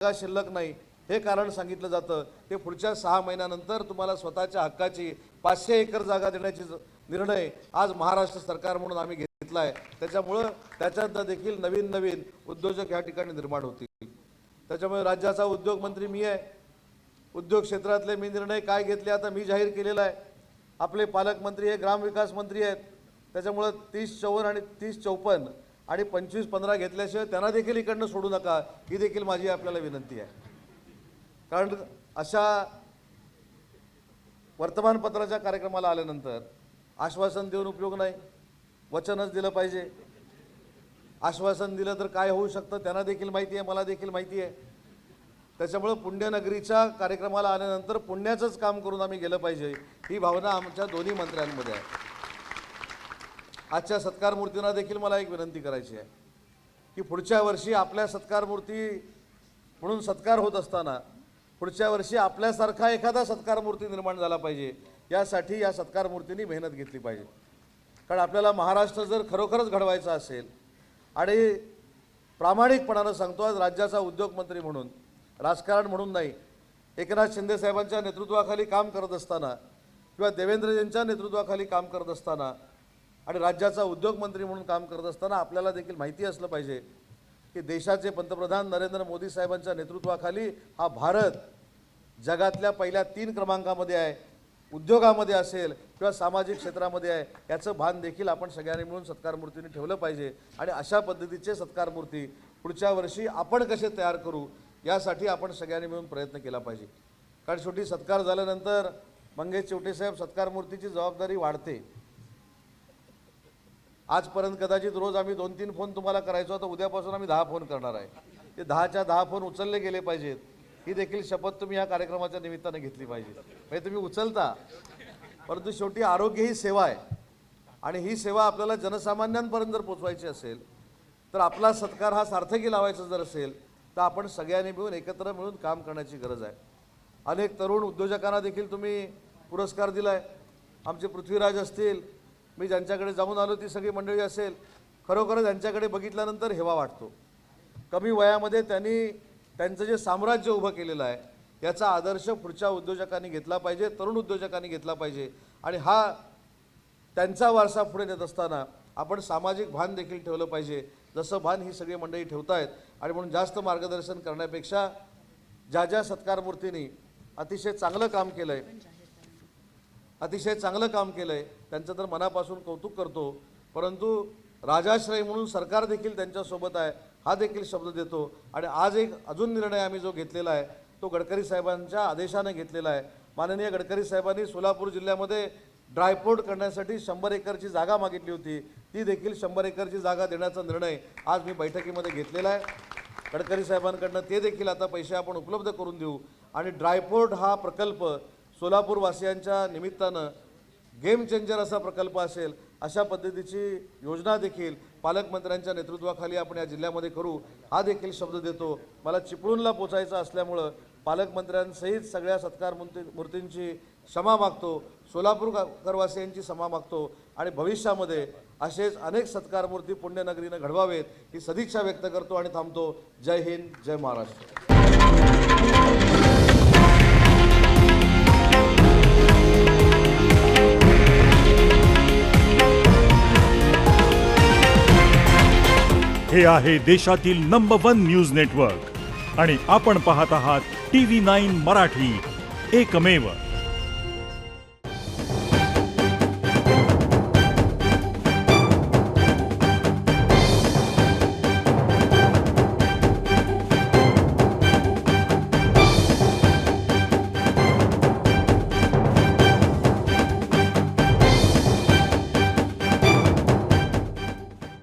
जागा शिल्लक नाही हे कारण सांगितलं जातं ते पुढच्या 6 महिन्यानंतर तुम्हाला स्वतःच्या हक्काची 500 एकर जागा देण्याची निर्णय आज महाराष्ट्र सरकार म्हणून आम्ही घेतला आहे। त्याच्यामुळे त्याच्यात देखील नवीन उद्योजक या ठिकाणी निर्माण होतील। त्याच्यामुळे राज्याचा उद्योग मंत्री मी आहे। उद्योग क्षेत्रातले मी निर्णय काय घेतले आता मी जाहीर केलेला आहे। आपले पालकमंत्री हे ग्रामविकास मंत्री आहेत। त्याच्यामुळे 30-54 आणि 30-54 आणि 25-15 घेतल्याशिवाय त्यांना देखील इकडनं सोडू नका ही देखील माझी आपल्याला विनंती आहे। कारण अशा वर्तमानपत्राच्या कार्यक्रमाला आल्यानंतर आश्वासन देऊन उपयोग नाही, वचनच दिलं पाहिजे। आश्वासन दिलं तर काय होऊ शकतं त्यांना देखील माहिती आहे, मला देखील माहिती आहे। त्याच्यामुळे पुण्यनगरीच्या कार्यक्रमाला आल्यानंतर पुण्याचंच काम करून आम्ही गेलं पाहिजे ही भावना आमच्या दोन्ही मंत्र्यांमध्ये आहे। आजच्या सत्कार मूर्तींना देखील मला एक विनंती करायची आहे की पुढच्या वर्षी आपल्या सत्कार मूर्ती म्हणून सत्कार होत असताना पुढच्या वर्षी आपल्यासारखा एखादा सत्कार मूर्ती निर्माण झाला पाहिजे यासाठी या सत्कार मूर्तींनी मेहनत घेतली पाहिजे। कारण आपल्याला महाराष्ट्र जर खरोखरच घडवायचा असेल आणि प्रामाणिकपणाने सांगतो आज राज्याचा उद्योग मंत्री म्हणून राजकारण म्हणून नाही, एकनाथ शिंदे साहेबांच्या नेतृत्वाखाली काम करत असताना किंवा देवेंद्रजींच्या नेतृत्वाखाली काम करत असताना आणि राज्याचा उद्योग मंत्री म्हणून काम करत असताना आपल्याला देखील माहिती असलं पाहिजे की देशाचे पंतप्रधान नरेंद्र मोदी साहेबांच्या नेतृत्वाखाली हा भारत जगातल्या पहिल्या 3 क्रमांकामध्ये आहे। उद्योगामध्ये असेल किंवा सामाजिक क्षेत्रामध्ये आहे याचं भान देखील आपण सगळ्यांनी मिळून सत्कार मूर्तींनी ठेवलं पाहिजे। आणि अशा पद्धतीचे सत्कार मूर्ती पुढच्या वर्षी आपण कसे तयार करू यासाठी आपण सगळ्यांनी मिळून प्रयत्न केला पाहिजे। कारण शेवटी सत्कार झाल्यानंतर मंगेश चिवटे साहेब सत्कार मूर्तीची जबाबदारी वाढते। आजपर्यंत कदाचित रोज आम्ही 2-3 फोन तुम्हाला करायचो, आता उद्यापासून आम्ही 10 फोन करणार आहे। ते 10च्या 10 फोन उचलले गेले पाहिजेत ही देखील शपथ तुम्ही या कार्यक्रमाच्या निमित्ताने घेतली पाहिजे। म्हणजे तुम्ही उचलता परंतु शेवटी आरोग्य ही सेवा आहे आणि ही सेवा आपल्याला जनसामान्यांपर्यंत जर पोचवायची असेल तर आपला सत्कार हा सार्थकी लावायचा जर असेल तर आपण सगळ्यांनी मिळून एकत्र मिळून काम करण्याची गरज आहे। अनेक तरुण उद्योजकांना देखील तुम्ही पुरस्कार दिलाय। आमचे पृथ्वीराज असतील, मी ज्यांच्याकडे जाऊन आलो ती सगळी मंडळी असेल, खरोखर त्यांच्याकडे बघितल्यानंतर हेवा वाटतो। कमी वयामध्ये त्यांनी त्यांचं जे साम्राज्य उभं केलेलं आहे याचा आदर्श पुढच्या उद्योजकांनी घेतला पाहिजे, तरुण उद्योजकांनी घेतला पाहिजे। आणि हा त्यांचा वारसा पुढे नेत असताना आपण सामाजिक भान देखील ठेवलं पाहिजे जसं भान ही सगळी मंडळी ठेवतायत। आणि म्हणून जास्त मार्गदर्शन करण्यापेक्षा ज्या सत्कार मूर्तींनी अतिशय चांगलं काम केलंय त्यांचं तर मनापासून कौतुक करतो। परंतु राजाश्रय म्हणून सरकार देखील त्यांच्यासोबत आहे हा देखील शब्द देतो। आणि आज एक अजून निर्णय आम्ही जो घेतलेला आहे तो गडकरी साहेबांच्या आदेशाने घेतलेला आहे। माननीय गडकरी साहेबांनी सोलापूर जिल्ह्यामध्ये ड्रायपोर्ट करण्यासाठी 100 एकरची जागा मागितली होती, ती देखील 100 एकरची जागा देण्याचा निर्णय आज मी बैठकीमध्ये घेतलेला आहे। गडकरी साहेबांकडनं ते देखील आता पैसे आपण उपलब्ध करून देऊ आणि ड्रायपोर्ट हा प्रकल्प सोलापूरवासियांच्या निमित्तानं गेम चेंजर असा प्रकल्प असेल अशा पद्धतीची योजना देखील पालकमंत्र्यांच्या नेतृत्वाखाली आपण या जिल्ह्यामध्ये करू हा देखील शब्द देतो। मला चिपळूणला पोचायचं असल्यामुळं पालकमंत्र्यांसहित सगळ्या सत्कार मूर्तींची क्षमा मागतो, सोलापूरकरवासियांची क्षमा मागतो आणि भविष्यामध्ये असेच अनेक सत्कार मूर्ती पुण्यनगरीनं घडवावेत ही सदिच्छा व्यक्त करतो आणि थांबतो। जय हिंद, जय महाराष्ट्र। हे आहे देशातील नंबर 1 न्यूज नेटवर्क आणि आपण पाहत आहात TV9 मराठी, एकमेव।